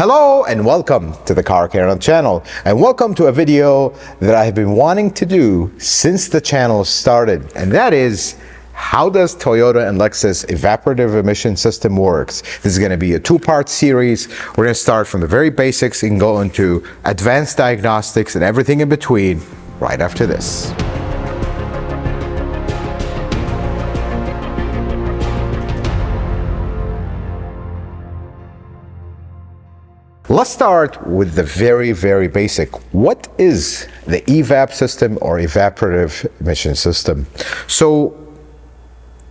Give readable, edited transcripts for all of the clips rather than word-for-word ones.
Hello and welcome to the Car Care channel, and welcome to a video that I have been wanting to do since the channel started, and that is how does Toyota and Lexus evaporative emission system works. This is going to be a two-part series. We're going to start from the very basics and go into advanced diagnostics and everything in between right after this. Let's start with the very basic. What is the EVAP system or evaporative emission system? So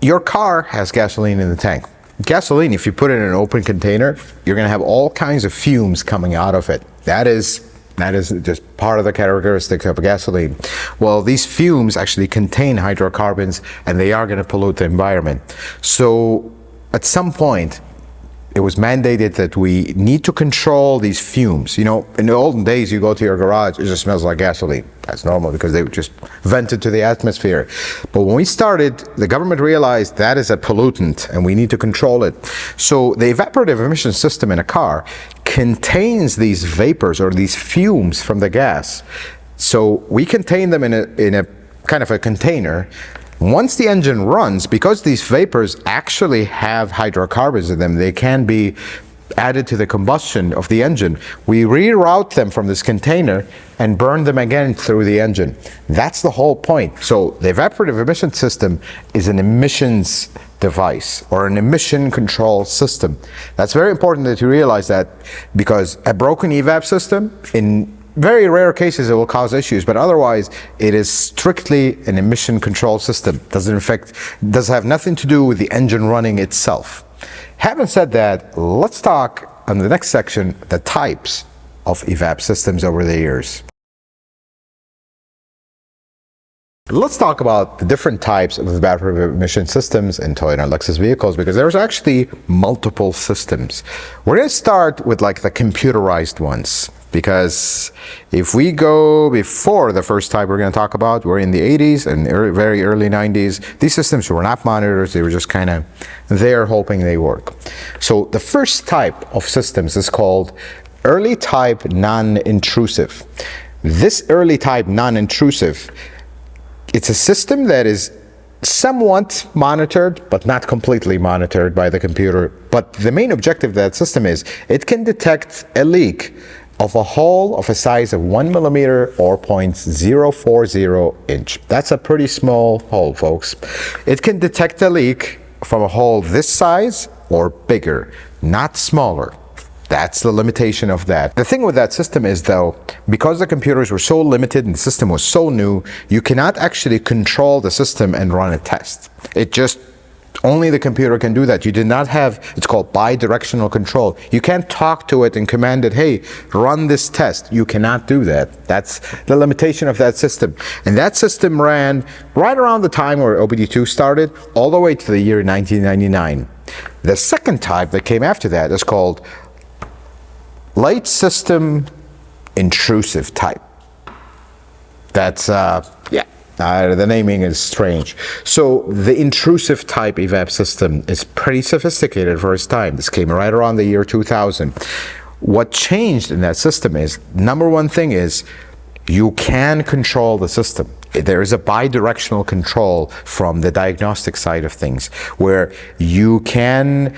your car has gasoline in the tank. Gasoline, if you put it in an open container, you're going to have all kinds of fumes coming out of it. That is just part of the characteristics of gasoline. Well, these fumes actually contain hydrocarbons and they are going to pollute the environment. So at some point, it was mandated that we need to control these fumes. You know, in the olden days, you go to your garage, it just smells like gasoline. That's normal because they would just vent it to the atmosphere. But when we started, the government realized that is a pollutant and we need to control it. So the evaporative emission system in a car contains these vapors or these fumes from the gas. So we contain them in a kind of a container. Once the engine runs, because these vapors actually have hydrocarbons in them, they can be added to the combustion of the engine. We reroute them from this container and burn them again through the engine. That's the whole point. So the evaporative emission system is an emissions device or an emission control system. That's very important that you realize that, because a broken EVAP system, in very rare cases, it will cause issues, but otherwise it is strictly an emission control system. Does have nothing to do with the engine running itself. Having said that, let's talk on the next section the types of EVAP systems over the years. Let's talk about the different types of evaporative emission systems in Toyota and Lexus vehicles, because there's actually multiple systems. We're going to start with like the computerized ones, because if we go before the first type we're going to talk about, we're in the 80s and very early 90s. These systems were not monitors, they were just kind of there hoping they work. So the first type of systems is called early type non-intrusive. This early type non-intrusive, it's a system that is somewhat monitored, but not completely monitored by the computer. But the main objective of that system is it can detect a leak of a hole of a size of 1 millimeter or 0.040 inch. That's a pretty small hole, folks. It can detect a leak from a hole this size or bigger, not smaller. That's the limitation of that. The thing with that system is, though, because the computers were so limited and the system was so new, you cannot actually control the system and run a test. Only the computer can do that. You did not have, it's called bi-directional control. You can't talk to it and command it, hey, run this test. You cannot do that. That's the limitation of that system. And that system ran right around the time where OBD2 started, all the way to the year 1999. The second type that came after that is called late system intrusive type. That's, the naming is strange. So the intrusive type EVAP system is pretty sophisticated for its time. This came right around the year 2000. What changed in that system is, number one thing is, you can control the system. There is a bi-directional control from the diagnostic side of things, where you can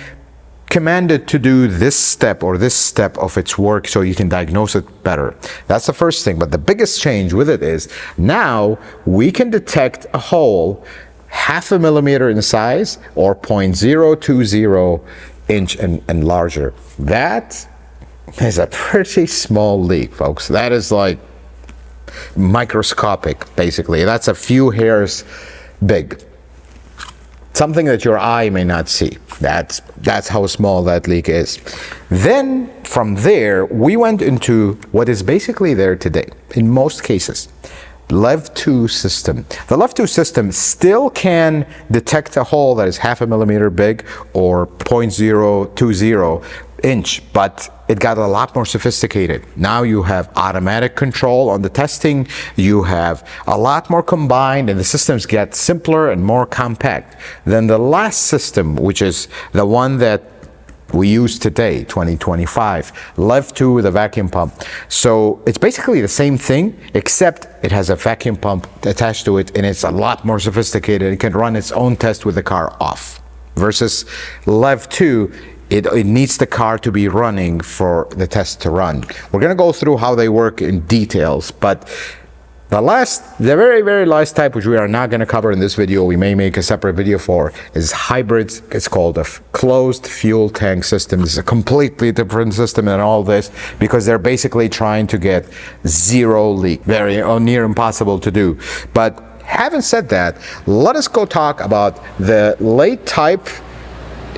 command it to do this step or this step of its work so you can diagnose it better. That's the first thing. But the biggest change with it is now we can detect a hole 0.5 millimeter in size or 0.020 inch and larger. That is a pretty small leak, folks. That is like microscopic, basically. That's a few hairs big. Something that your eye may not see. That's how small that leak is. Then from there, we went into what is basically there today, in most cases. Lev 2 system. The Lev 2 system still can detect a hole that is 0.5 millimeter big or 0.020 inch, but it got a lot more sophisticated. Now you have automatic control on the testing, you have a lot more combined, and the systems get simpler and more compact than the last system, which is the one that we use today, 2025. Lev 2 with a vacuum pump. So it's basically the same thing, except it has a vacuum pump attached to it, and it's a lot more sophisticated. It can run its own test with the car off. Versus Lev 2, it needs the car to be running for the test to run. We're going to go through how they work in details, but the very, very last type, which we are not going to cover in this video, we may make a separate video for, is hybrids. It's called a closed fuel tank system. It's a completely different system than all this because they're basically trying to get zero leak. Very near impossible to do. But having said that, let us go talk about the late type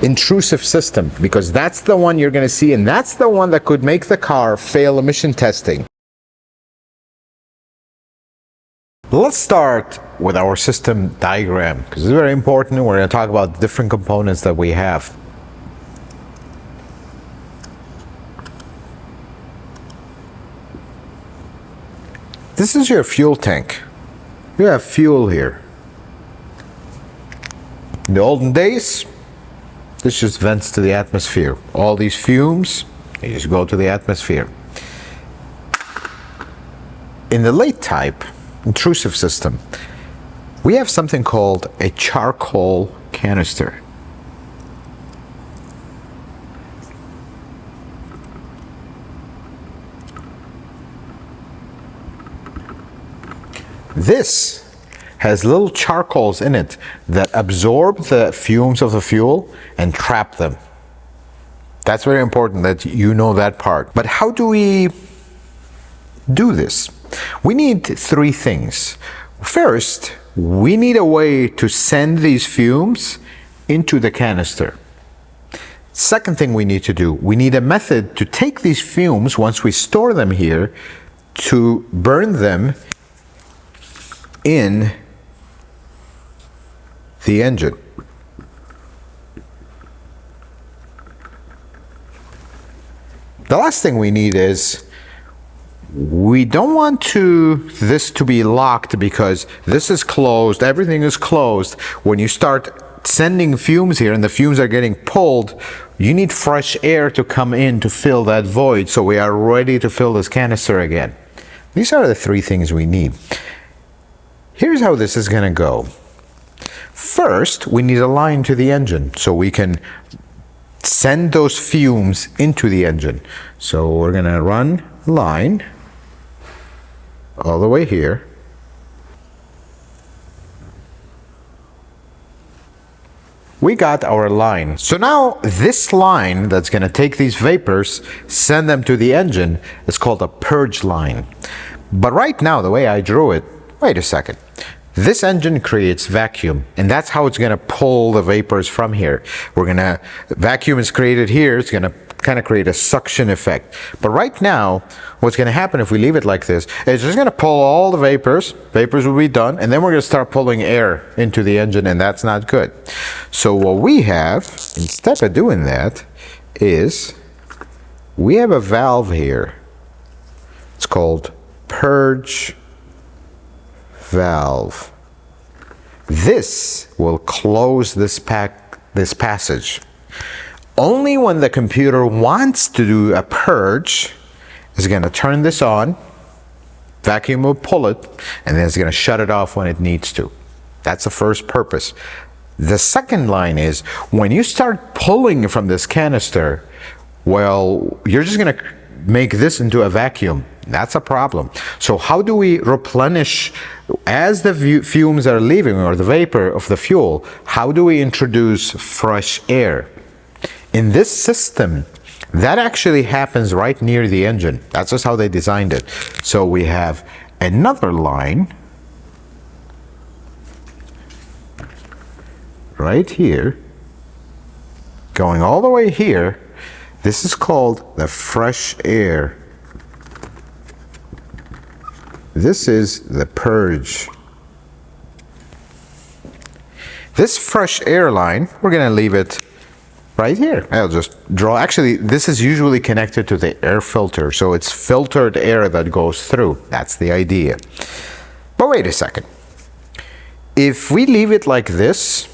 intrusive system, because that's the one you're going to see, and that's the one that could make the car fail emission testing. Let's start with our system diagram, because it's very important. We're going to talk about the different components that we have. This is your fuel tank. You have fuel here. In the olden days, this just vents to the atmosphere. All these fumes, they just go to the atmosphere. In the late type intrusive system, we have something called a charcoal canister. This has little charcoals in it that absorb the fumes of the fuel and trap them. That's very important that you know that part. But how do we do this? We need three things. First, we need a way to send these fumes into the canister. Second thing we need to do, we need a method to take these fumes, once we store them here, to burn them in the engine. The last thing we need is, we don't want this to be locked, because this is closed, everything is closed. When you start sending fumes here and the fumes are getting pulled, you need fresh air to come in to fill that void, so we are ready to fill this canister again. These are the three things we need. Here's how this is going to go. First, we need a line to the engine so we can send those fumes into the engine. So we're going to run a line all the way here. We got our line. So now this line that's going to take these vapors, send them to the engine, is called a purge line. But right now, the way I drew it, wait a second. This engine creates vacuum, and that's how it's going to pull the vapors from here. Vacuum is created here. It's going to kind of create a suction effect. But right now, what's going to happen if we leave it like this, it's just going to pull all the vapors. Vapors will be done, and then we're going to start pulling air into the engine, and that's not good. So what we have, instead of doing that, is we have a valve here. It's called purge valve. This will close this passage. Only when the computer wants to do a purge is going to turn this on, vacuum will pull it, and then it's going to shut it off when it needs to. That's the first purpose. The second line is, when you start pulling from this canister, well, you're just going to make this into a vacuum. That's a problem. So how do we replenish, as the fumes are leaving, or the vapor of the fuel, how do we introduce fresh air? In this system, that actually happens right near the engine. That's just how they designed it. So we have another line right here, going all the way here. This is called the fresh air. This is the purge. This fresh air line, we're going to leave it right here. I'll just draw. Actually, this is usually connected to the air filter, so it's filtered air that goes through. That's the idea. But wait a second. If we leave it like this,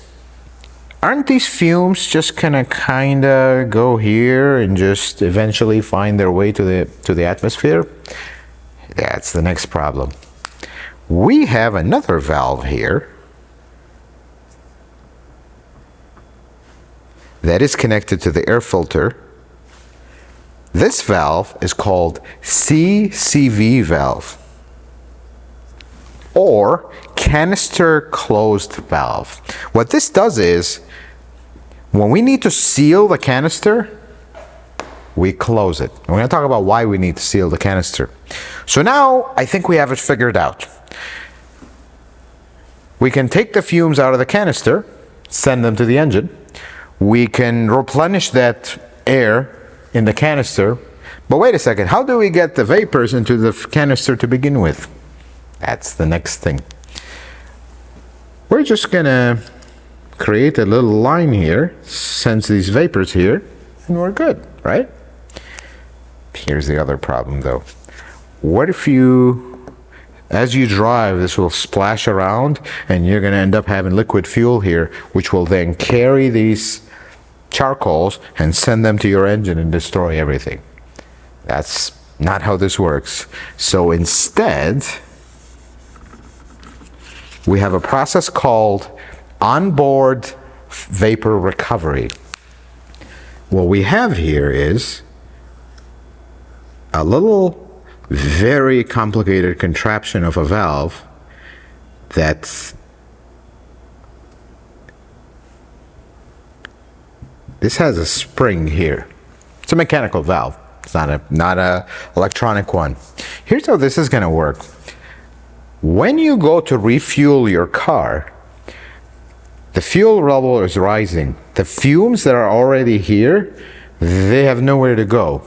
aren't these fumes just gonna kinda go here and just eventually find their way to the atmosphere? That's the next problem. We have another valve here that is connected to the air filter. This valve is called CCV valve, or canister closed valve. What this does is, when we need to seal the canister, we close it. We're going to talk about why we need to seal the canister. So now I think we have it figured out. We can take the fumes out of the canister, send them to the engine. We can replenish that air in the canister. But wait a second, how do we get the vapors into the canister to begin with? That's the next thing. We're just gonna create a little line here, sends these vapors here, and we're good, right? Here's the other problem though. What if as you drive, this will splash around and you're gonna end up having liquid fuel here, which will then carry these charcoals and send them to your engine and destroy everything. That's not how this works. So instead, we have a process called onboard vapor recovery. What we have here is a little very complicated contraption of a valve that's this has a spring here. It's a mechanical valve. It's not a electronic one. Here's how this is going to work. When you go to refuel your car, the fuel level is rising. The fumes that are already here, they have nowhere to go.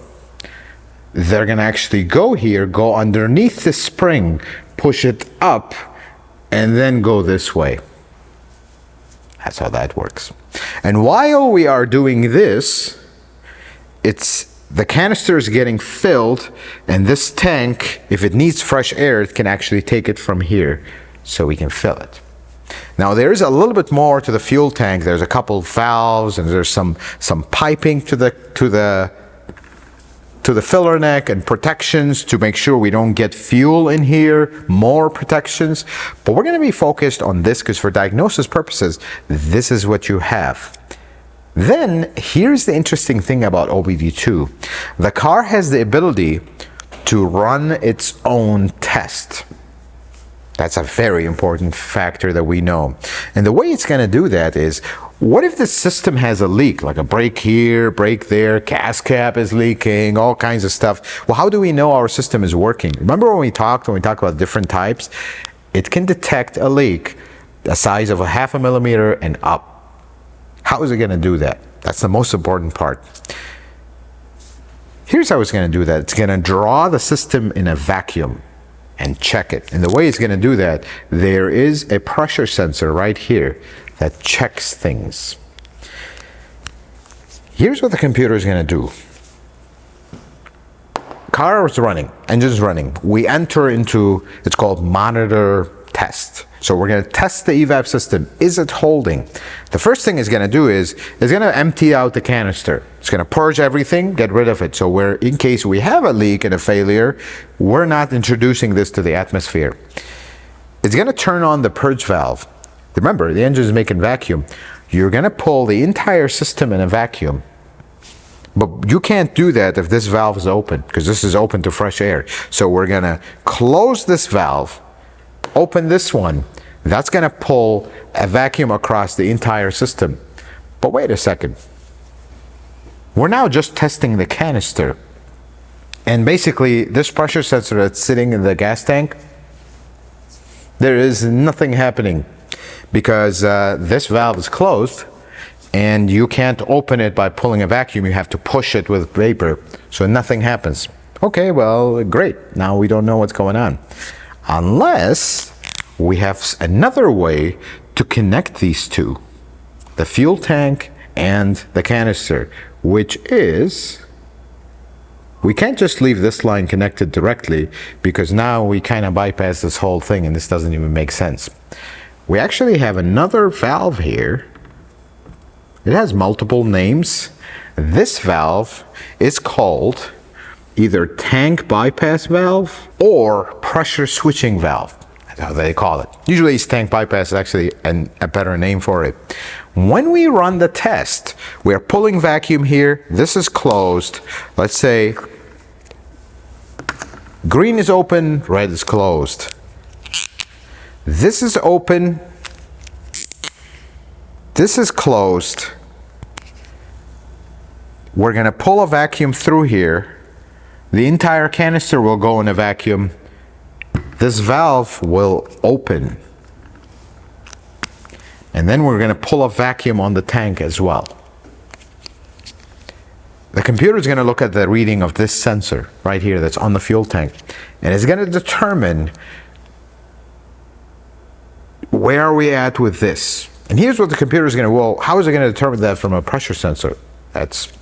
They're going to actually go here, go underneath the spring, push it up, and then go this way. That's how that works. And while we are doing this, the canister is getting filled, and this tank, if it needs fresh air, it can actually take it from here so we can fill it. Now there is a little bit more to the fuel tank. There's a couple valves, and there's some piping to the filler neck and protections to make sure we don't get fuel in here, more protections. But we're going to be focused on this because for diagnosis purposes, this is what you have. Then here's the interesting thing about OBD2. The car has the ability to run its own test. That's a very important factor that we know. And the way it's going to do that is, what if the system has a leak, like a brake here, brake there, gas cap is leaking, all kinds of stuff? Well, how do we know our system is working? Remember when we talked about different types? It can detect a leak the size of 0.5 millimeter and up. How is it going to do that? That's the most important part. Here's how it's going to do that. It's going to draw the system in a vacuum and check it. And the way it's going to do that, there is a pressure sensor right here that checks things. Here's what the computer is going to do. Car is running, engine is running. We enter into, it's called monitor test. So we're going to test the EVAP system. Is it holding? The first thing it's going to do is it's going to empty out the canister. It's going to purge everything, get rid of it. So in case we have a leak and a failure, we're not introducing this to the atmosphere. It's going to turn on the purge valve. Remember, the engine is making vacuum. You're going to pull the entire system in a vacuum. But you can't do that if this valve is open, because this is open to fresh air. So we're going to close this valve, open this one. That's going to pull a vacuum across the entire system. But wait a second. We're now just testing the canister. And basically, this pressure sensor that's sitting in the gas tank, there is nothing happening because this valve is closed and you can't open it by pulling a vacuum. You have to push it with vapor. So nothing happens. Okay, well, great. Now we don't know what's going on. Unless we have another way to connect these two, the fuel tank and the canister, which is, we can't just leave this line connected directly because now we kind of bypass this whole thing and this doesn't even make sense. We actually have another valve here It has multiple names. This valve is called either tank bypass valve or pressure switching valve. That's how they call it. Usually it's tank bypass is actually a better name for it. When we run the test, we're pulling vacuum here. This is closed. Let's say green is open, red is closed. This is open. This is closed. We're going to pull a vacuum through here. The entire canister will go in a vacuum. This valve will open. And then we're going to pull a vacuum on the tank as well. The computer is going to look at the reading of this sensor right here that's on the fuel tank. And it's going to determine where are we at with this. And here's what the computer is going to, well, how is it going to determine that from a pressure sensor? That's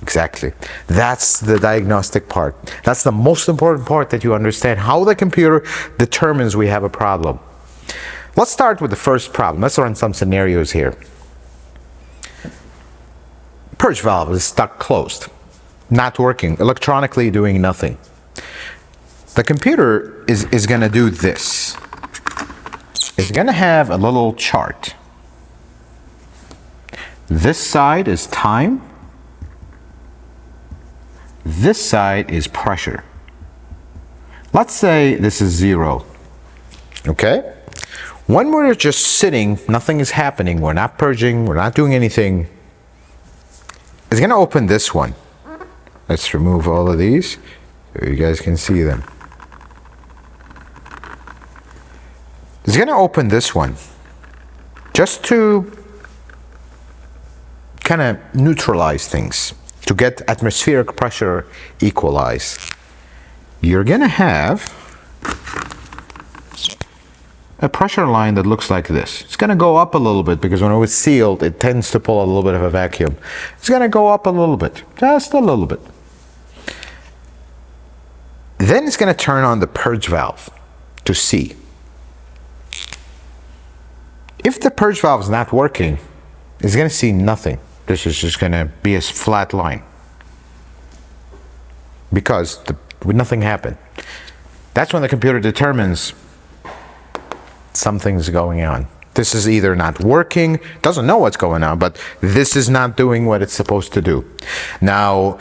the diagnostic part. That's the most important part, that you understand how the computer determines we have a problem. Let's start with the first problem. Let's run some scenarios here. Purge valve is stuck closed, not working, electronically doing nothing. The computer is going to do this. It's going to have a little chart. This side is time. This side is pressure. Let's say this is 0. Okay? When we're just sitting, nothing is happening, we're not purging, we're not doing anything, it's going to open this one. Let's remove all of these so you guys can see them. It's going to open this one just to kind of neutralize things, to get atmospheric pressure equalized. You're going to have a pressure line that looks like this. It's going to go up a little bit because when it was sealed, it tends to pull a little bit of a vacuum. It's going to go up a little bit, just a little bit. Then it's going to turn on the purge valve to see. If the purge valve is not working, it's going to see nothing. This is just going to be a flat line because nothing happened. That's when the computer determines something's going on. This is either not working, doesn't know what's going on, but this is not doing what it's supposed to do. Now,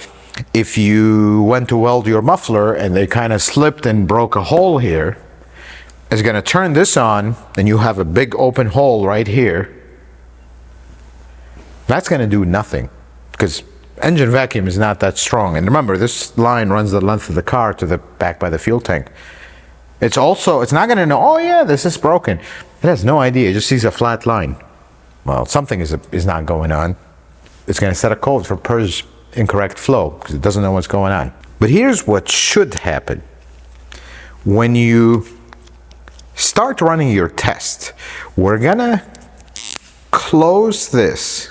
if you went to weld your muffler and they kind of slipped and broke a hole here, it's going to turn this on and you have a big open hole right here. That's going to do nothing because engine vacuum is not that strong. And remember, this line runs the length of the car to the back by the fuel tank. It's not going to know, oh yeah, this is broken. It has no idea. It just sees a flat line. Well, something is not going on. It's going to set a code for purge incorrect flow because it doesn't know what's going on. But here's what should happen. When you start running your test, we're going to close this.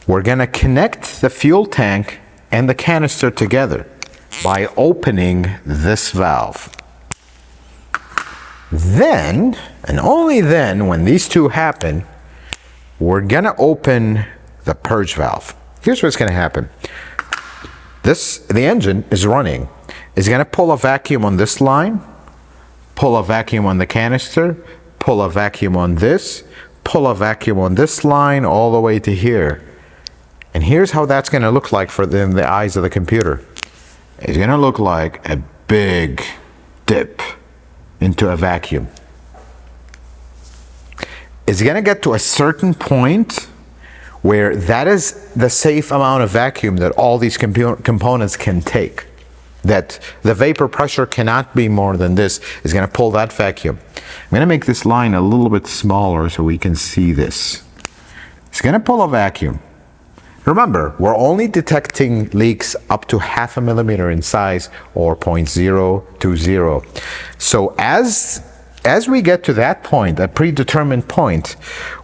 We're going to connect the fuel tank and the canister together by opening this valve. Then, and only then, when these two happen, we're going to open the purge valve. Here's what's going to happen. The engine is running. It's going to pull a vacuum on this line, pull a vacuum on the canister, pull a vacuum on this, pull a vacuum on this line all the way to here. And here's how that's going to look like in the eyes of the computer. It's going to look like a big dip into a vacuum. It's going to get to a certain point where that is the safe amount of vacuum that all these components can take. That the vapor pressure cannot be more than this. It's going to pull that vacuum. I'm going to make this line a little bit smaller so we can see this. It's going to pull a vacuum. Remember, we're only detecting leaks up to 0.5 millimeter in size or 0.020. So as we get to that point, a predetermined point,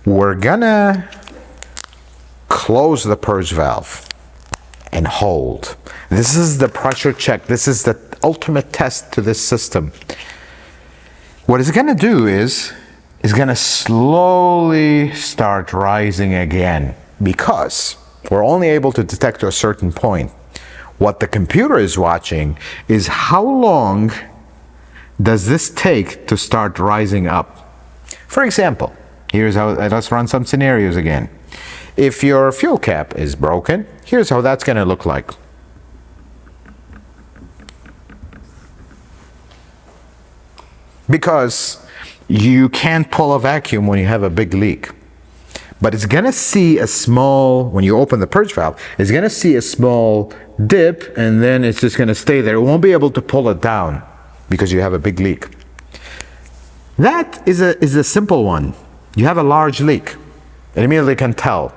we're gonna close the purge valve and hold. This is the pressure check. This is the ultimate test to this system. What it's gonna do is is going to slowly start rising again because we're only able to detect to a certain point. What the computer is watching is how long does this take to start rising up. For example, here's how, let's run some scenarios again. If your fuel cap is broken, here's how that's going to look like. Because you can't pull a vacuum when you have a big leak. But it's going to see a small, when you open the purge valve, it's going to see a small dip, and then it's just going to stay there. It won't be able to pull it down because you have a big leak. That is a simple one. You have a large leak. It immediately can tell.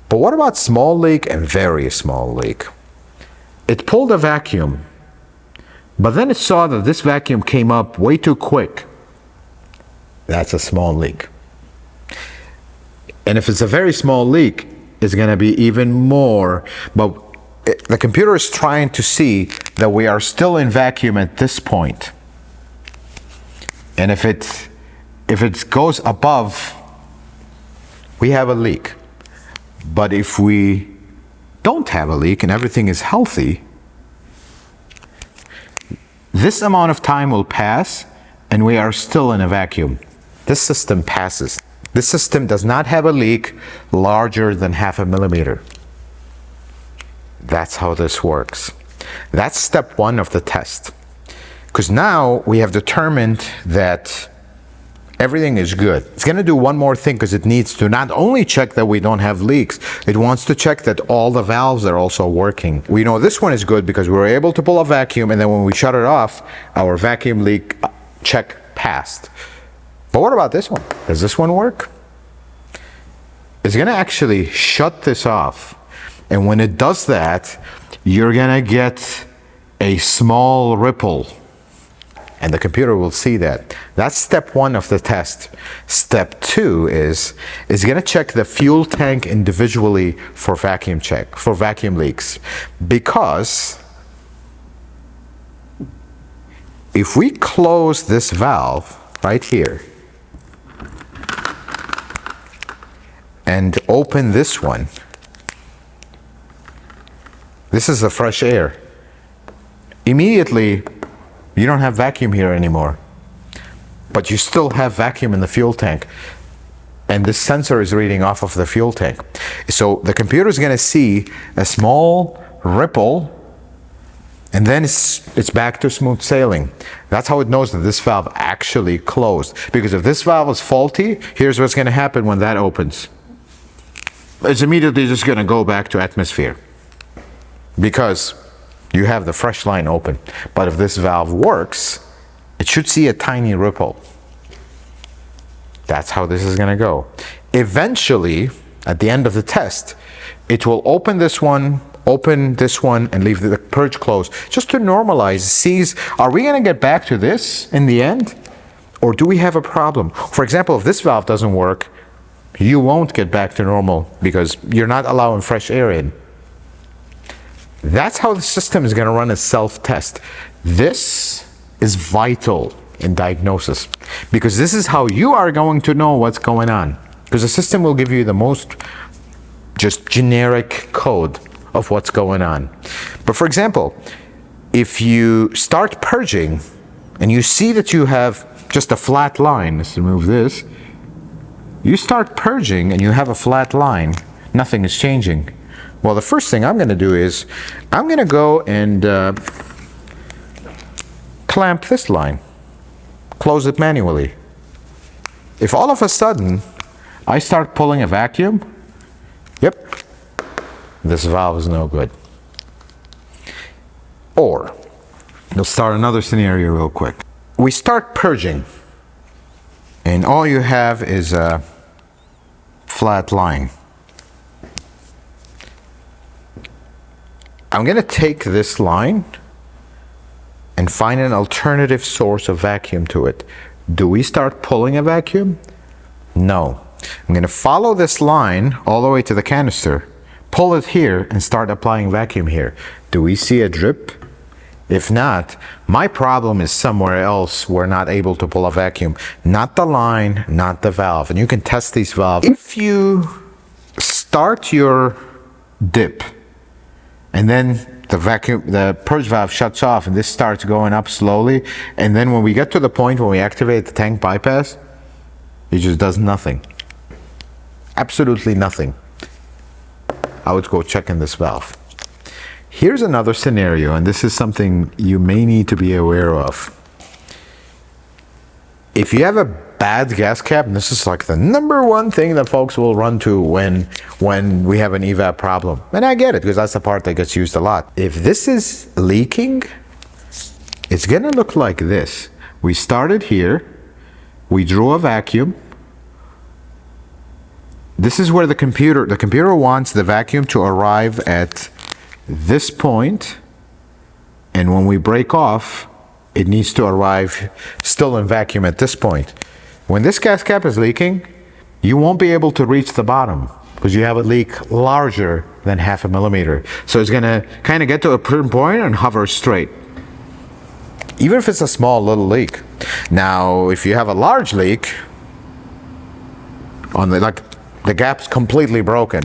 But what about small leak and very small leak? It pulled a vacuum, but then it saw that this vacuum came up way too quick. That's a small leak. And if it's a very small leak, it's going to be even more. But the computer is trying to see that we are still in vacuum at this point. And if it goes above, we have a leak. But if we don't have a leak and everything is healthy, this amount of time will pass and we are still in a vacuum. This system passes. This system does not have a leak larger than 0.5 millimeter. That's how this works. That's step one of the test. Because now we have determined that everything is good. It's going to do one more thing because it needs to not only check that we don't have leaks, it wants to check that all the valves are also working. We know this one is good because we were able to pull a vacuum, and then when we shut it off, our vacuum leak check passed. But what about this one? Does this one work? It's going to actually shut this off. And when it does that, you're going to get a small ripple. And the computer will see that. That's step one of the test. Step two is going to check the fuel tank individually for vacuum leaks. Because if we close this valve right here and open this one, this is the fresh air. Immediately, you don't have vacuum here anymore, but you still have vacuum in the fuel tank, and this sensor is reading off of the fuel tank. So the computer is going to see a small ripple, and then it's back to smooth sailing. That's how it knows that this valve actually closed. Because if this valve is faulty, here's what's going to happen when that opens. It's immediately just going to go back to atmosphere, because you have the fresh line open. But if this valve works, it should see a tiny ripple. That's how this is going to go. Eventually, at the end of the test, it will open this one, and leave the purge closed, just to normalize, sees, are we going to get back to this in the end? Or do we have a problem? For example, if this valve doesn't work, you won't get back to normal because you're not allowing fresh air in. That's how the system is going to run a self-test. This is vital in diagnosis, because this is how you are going to know what's going on. Because the system will give you the most just generic code of what's going on. But for example, if you start purging and you see that you have just a flat line, let's remove this. You start purging and you have a flat line, nothing is changing. Well, the first thing I'm going to do is I'm going to go and clamp this line, close it manually. If all of a sudden I start pulling a vacuum, yep, this valve is no good. Or, we'll start another scenario real quick. We start purging, and all you have is a flat line. I'm going to take this line and find an alternative source of vacuum to it. Do we start pulling a vacuum? No. I'm going to follow this line all the way to the canister, pull it here, and start applying vacuum here. Do we see a drip? If not, my problem is somewhere else. We're not able to pull a vacuum. Not the line, not the valve. And you can test these valves. If you start your dip and then the purge valve shuts off and this starts going up slowly, and then when we get to the point when we activate the tank bypass, it just does nothing. Absolutely nothing. I would go check in this valve. Here's another scenario, and this is something you may need to be aware of. If you have a bad gas cap, and this is like the number one thing that folks will run to when we have an EVAP problem, and I get it because that's the part that gets used a lot. If this is leaking, it's gonna look like this. We started here, we drew a vacuum. This is where the computer wants the vacuum to arrive at this point, and when we break off, it needs to arrive still in vacuum at this point. When this gas cap is leaking, you won't be able to reach the bottom because you have a leak larger than 0.5 millimeter. So it's gonna kind of get to a certain point and hover straight, even if it's a small little leak. Now, if you have a large leak on the gap's completely broken,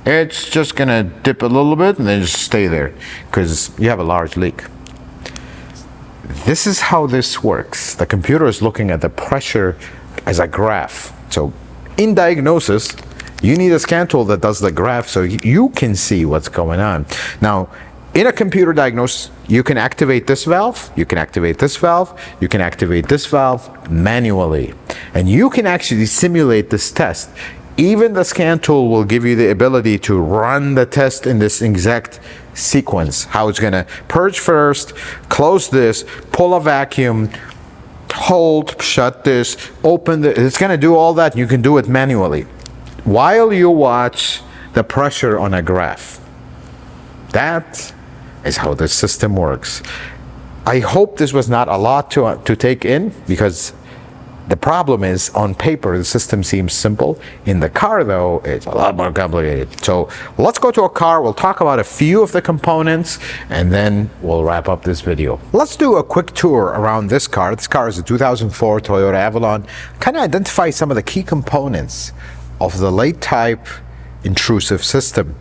it's just gonna dip a little bit and then just stay there because you have a large leak. This is how this works. The computer is looking at the pressure as a graph. So in diagnosis, you need a scan tool that does the graph so you can see what's going on. Now, in a computer diagnosis, you can activate this valve, you can activate this valve, you can activate this valve manually. And you can actually simulate this test. Even the scan tool will give you the ability to run the test in this exact sequence. How it's gonna purge first, close this, pull a vacuum, hold, shut this, open it's gonna do all that. You can do it manually while you watch the pressure on a graph. That is how this system works. I hope this was not a lot to take in, because the problem is, on paper, the system seems simple. In the car, though, it's a lot more complicated. So let's go to a car. We'll talk about a few of the components, and then we'll wrap up this video. Let's do a quick tour around this car. This car is a 2004 Toyota Avalon. Kind of identify some of the key components of the late type intrusive system.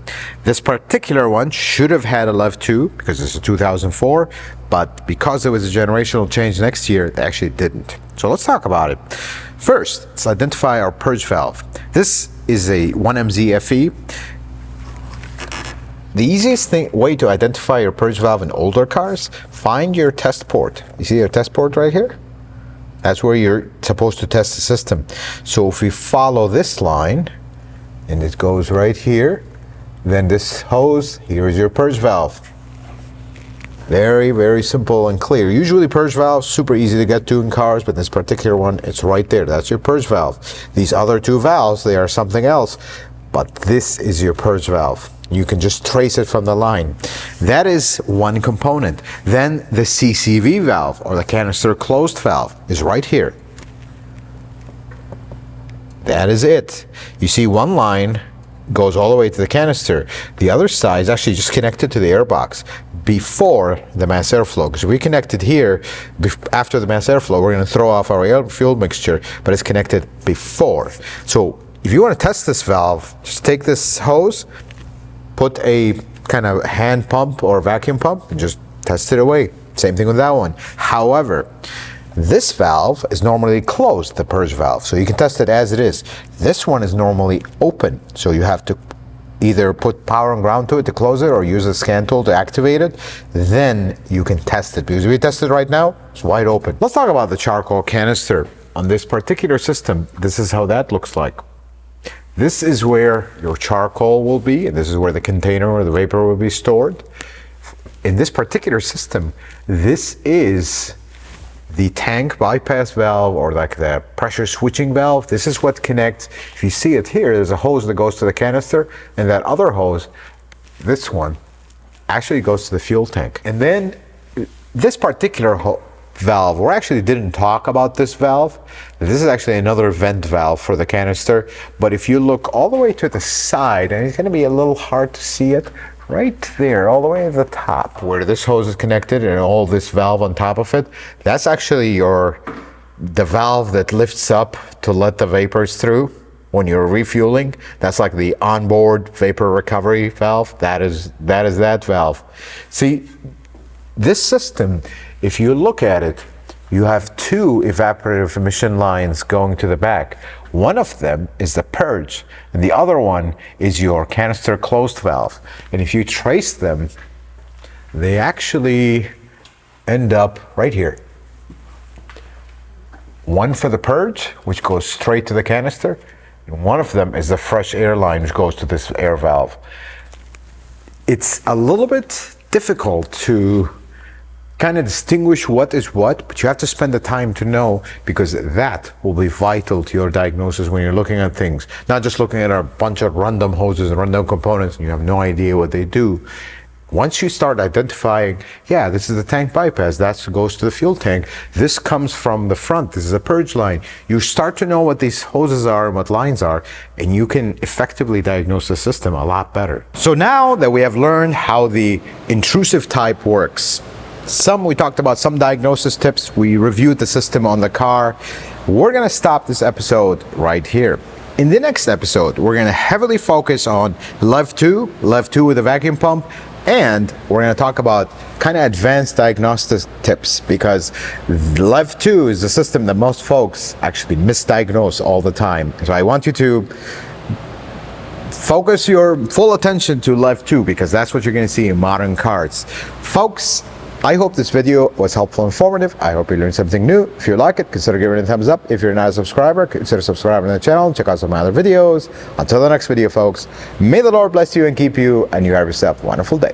This particular one should have had a LEV 2 because it's a 2004, but because it was a generational change next year, they actually didn't. So let's talk about it. First, let's identify our purge valve. This is a 1MZ FE. The easiest way to identify your purge valve in older cars, find your test port. You see your test port right here? That's where you're supposed to test the system. So if we follow this line, and it goes right here, then this hose, here is your purge valve. Very, very simple and clear. Usually purge valves, super easy to get to in cars, but this particular one, it's right there. That's your purge valve. These other two valves, they are something else, but this is your purge valve. You can just trace it from the line. That is one component. Then the CCV valve, or the canister closed valve, is right here. That is it. You see one line goes all the way to the canister. The other side is actually just connected to the airbox before the mass airflow. Because we connected here after the mass airflow, we're going to throw off our air fuel mixture, but it's connected before. So if you want to test this valve, just take this hose, put a kind of hand pump or vacuum pump, and just test it away. Same thing with that one. However, this valve is normally closed, the purge valve, so you can test it as it is. This one is normally open, so you have to either put power and ground to it to close it or use a scan tool to activate it. Then you can test it, because if we test it right now, it's wide open. Let's talk about the charcoal canister. On this particular system, this is how that looks like. This is where your charcoal will be, and this is where the container or the vapor will be stored. In this particular system, this is the tank bypass valve, or like the pressure switching valve. This is what connects. If you see it here, there's a hose that goes to the canister, and that other hose, this one, actually goes to the fuel tank. And then this particular valve, we actually didn't talk about this valve. This is actually another vent valve for the canister, but if you look all the way to the side, and it's going to be a little hard to see it, right there, all the way at the top, where this hose is connected and all this valve on top of it, that's actually the valve that lifts up to let the vapors through when you're refueling. That's like the onboard vapor recovery valve. That is that valve. See, this system, if you look at it, you have two evaporative emission lines going to the back. One of them is the purge, and the other one is your canister closed valve. And if you trace them, they actually end up right here. One for the purge, which goes straight to the canister, and one of them is the fresh air line, which goes to this air valve. It's a little bit difficult to kind of distinguish what is what, but you have to spend the time to know, because that will be vital to your diagnosis when you're looking at things. Not just looking at a bunch of random hoses and random components and you have no idea what they do. Once you start identifying, yeah, this is the tank bypass, that goes to the fuel tank, this comes from the front, this is a purge line, you start to know what these hoses are and what lines are, and you can effectively diagnose the system a lot better. So now that we have learned how the intrusive type works, we talked about some diagnosis tips, we reviewed the system on the car, we're going to stop this episode right here. In the next episode, we're going to heavily focus on Lev 2 with a vacuum pump, and we're going to talk about kind of advanced diagnostic tips, because Lev 2 is the system that most folks actually misdiagnose all the time. So I want you to focus your full attention to Lev 2, because that's what you're going to see in modern cars. Folks, I hope this video was helpful and informative. I hope you learned something new. If you like it, consider giving it a thumbs up. If you're not a subscriber, consider subscribing to the channel and check out some of my other videos. Until the next video, folks, may the Lord bless you and keep you, and you have yourself a wonderful day.